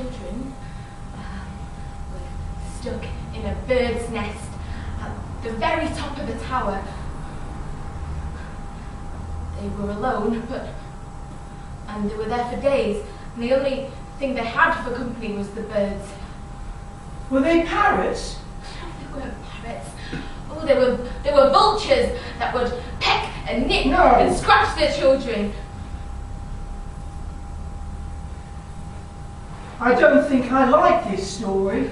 children were stuck in a bird's nest at the very top of the tower. They were alone, and they were there for days, and the only thing they had for company was the birds. Were they parrots? No, they weren't parrots. Oh, they were vultures that would peck and nip and scratch their children. I don't think I like this story.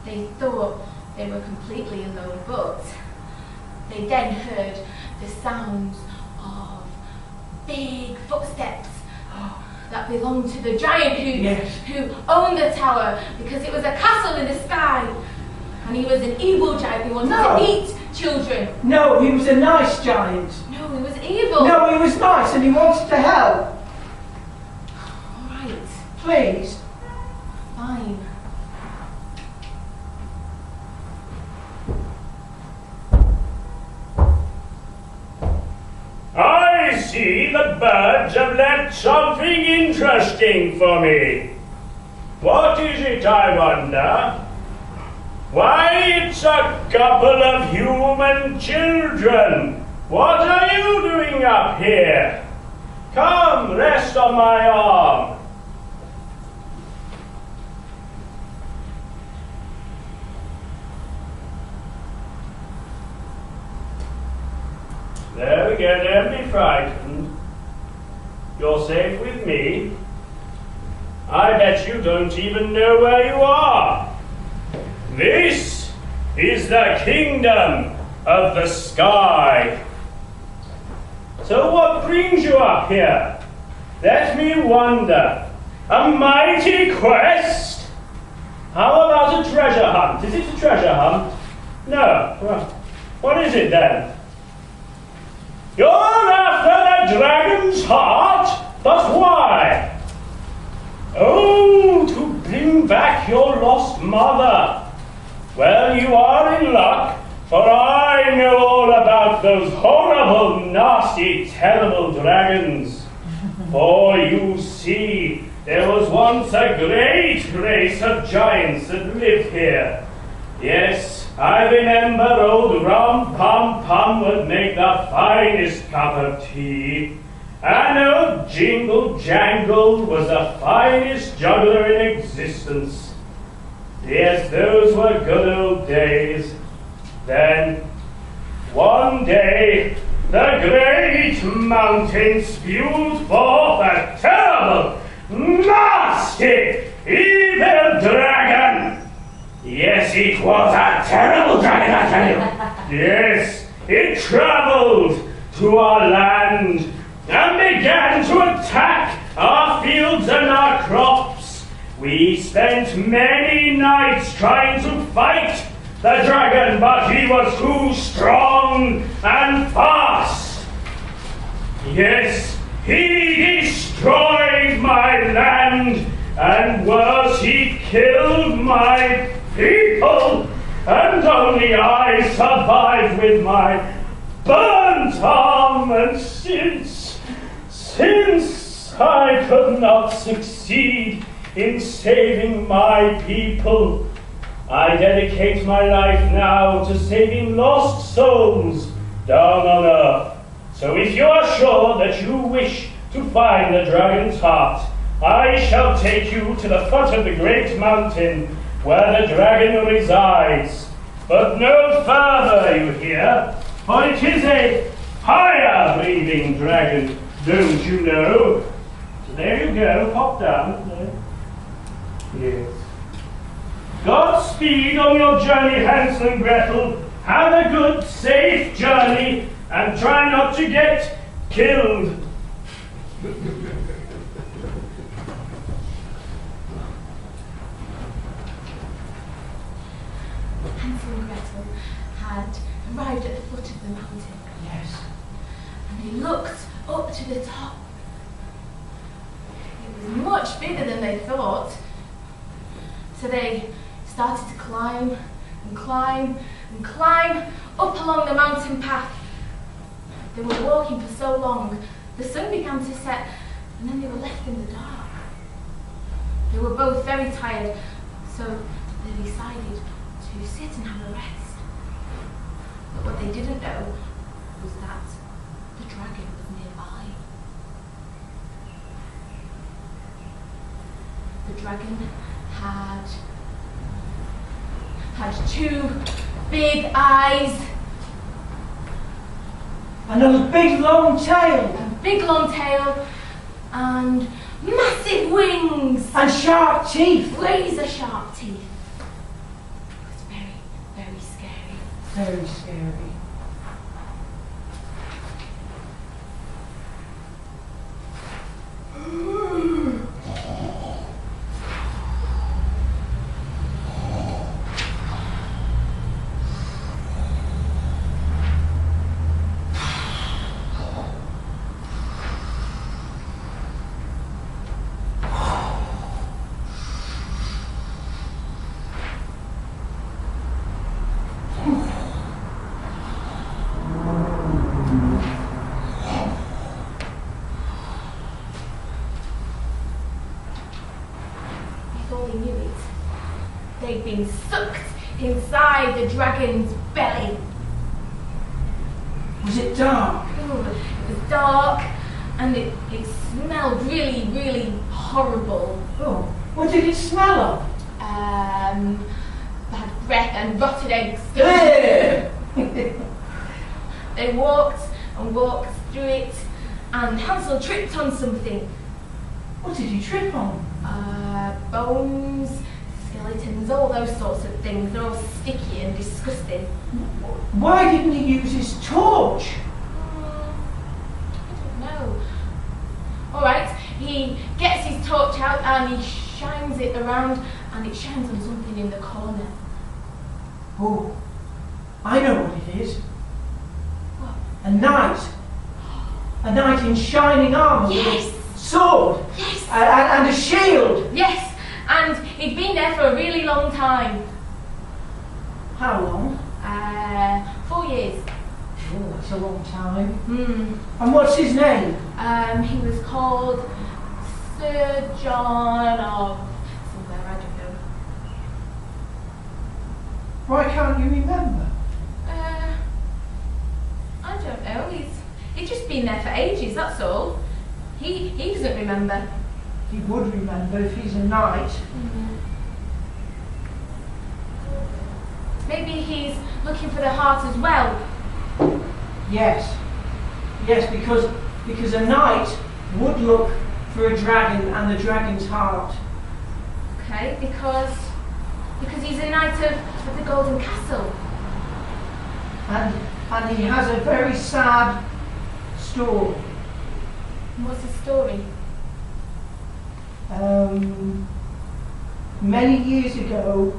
They thought they were completely alone, but they then heard the sounds of big footsteps that belonged to the giant who owned the tower, because it was a castle in the sky, and he was an evil giant who wanted to eat children. No, he was a nice giant. No, he was evil. No, he was nice and he wanted to help. All right. Please. Fine. I see the birds have left something interesting for me. What is it, I wonder? Why, it's a couple of human children. What are you doing up here? Come, rest on my arm. There we go, don't be frightened. You're safe with me. I bet you don't even know where you are. This is the kingdom of the sky. So what brings you up here? Let me wonder. A mighty quest? How about a treasure hunt? Is it a treasure hunt? No. Well, what is it then? You're after the dragon's heart, but why? Oh, to bring back your lost mother. Well, you are in luck, for I know all about those horrible, nasty, terrible dragons. For you see, there was once a great race of giants that lived here. Yes, I remember old Rum Pum Pum would make the finest cup of tea, and old Jingle Jangle was the finest juggler in existence. Yes, those were good old days. Then, one day, the great mountain spewed forth a terrible, nasty, evil dragon. Yes, it was a terrible dragon, I tell you. Yes, it travelled to our land and began to attack our fields and our crops. We spent many nights trying to fight the dragon, but he was too strong and fast. Yes, he destroyed my land, and worse, he killed my people, and only I survived with my burnt arm, and since I could not succeed in saving my people, I dedicate my life now to saving lost souls down on earth. So if you are sure that you wish to find the dragon's heart, I shall take you to the foot of the great mountain where the dragon resides. But no further, you hear, for it is a fire-breathing dragon, don't you know? So there you go, pop down. There. Yes. Godspeed on your journey, Hansel and Gretel. Have a good, safe journey, and try not to get killed. Hansel and Gretel had arrived at the foot of the mountain. Yes. And they looked up to the top. It was much bigger than they thought. So they started to climb and climb and climb up along the mountain path. They were walking for so long, the sun began to set, and then they were left in the dark. They were both very tired, so they decided to sit and have a rest. But what they didn't know was that the dragon was nearby. The dragon had two big eyes, And a big long tail. a big long tail, and massive wings, And sharp teeth. razor sharp teeth. It was very, very scary. Very scary. Before they knew it, they'd been sucked inside the dragon's belly. Was it dark? Ooh, it was dark and it smelled really, really horrible. Oh, what did it smell of? Bad breath and rotted eggs. Ugh. They walked and walked through it, and Hansel tripped on something. What did you trip on? Bones, skeletons, all those sorts of things. They're all sticky and disgusting. Why didn't he use his torch? I don't know. All right, he gets his torch out and he shines it around, and it shines on something in the corner. Oh, I know what it is. What? A knight. A knight in shining armour. Yes. With a sword. Yes. And a shield. Yes, and he'd been there for a really long time. How long? 4 years. Oh, that's a long time. Hmm. And what's his name? He was called Sir John of somewhere, I don't know. Why can't you remember? I don't know. He's just been there for ages, that's all. He doesn't remember. He would remember if he's a knight. Maybe he's looking for the heart as well. Yes. Yes, because a knight would look for a dragon and the dragon's heart. Okay, because he's a knight of the Golden Castle. And he has a very sad story. And what's his story? Many years ago,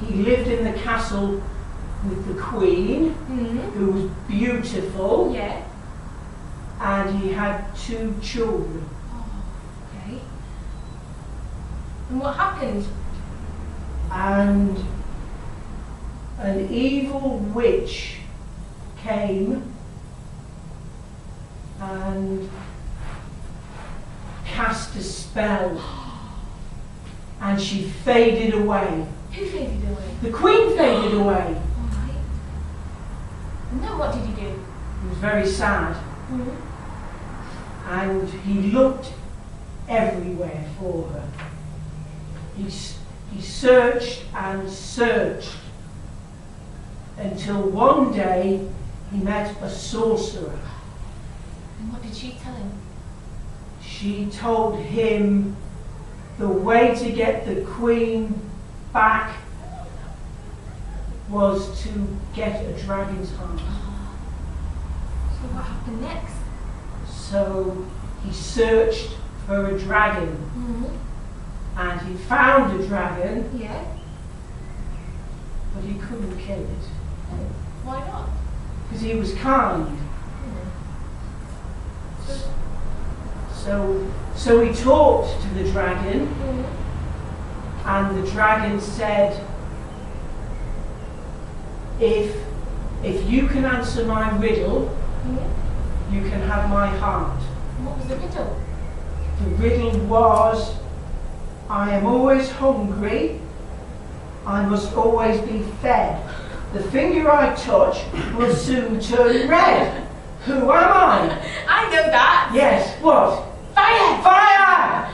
he lived in the castle with the queen, who was beautiful, Yeah. and he had 2 children. Oh, okay. And what happened? And an evil witch came and cast a spell, and she faded away. Who faded away? The queen faded away. Alright. And then what did he do? He was very sad, and he looked everywhere for her. He searched and searched until one day he met a sorcerer. And what did she tell him? She told him the way to get the queen back was to get a dragon's heart. So what happened next? So he searched for a dragon, and he found a dragon, Yeah. but he couldn't kill it Why not? because he was kind. So he talked to the dragon, and the dragon said, if you can answer my riddle, you can have my heart. And what was the riddle? The riddle was, I am always hungry. I must always be fed. The finger I touch will soon turn red. Who am I? I know that. Yes, what? Fire! Fire!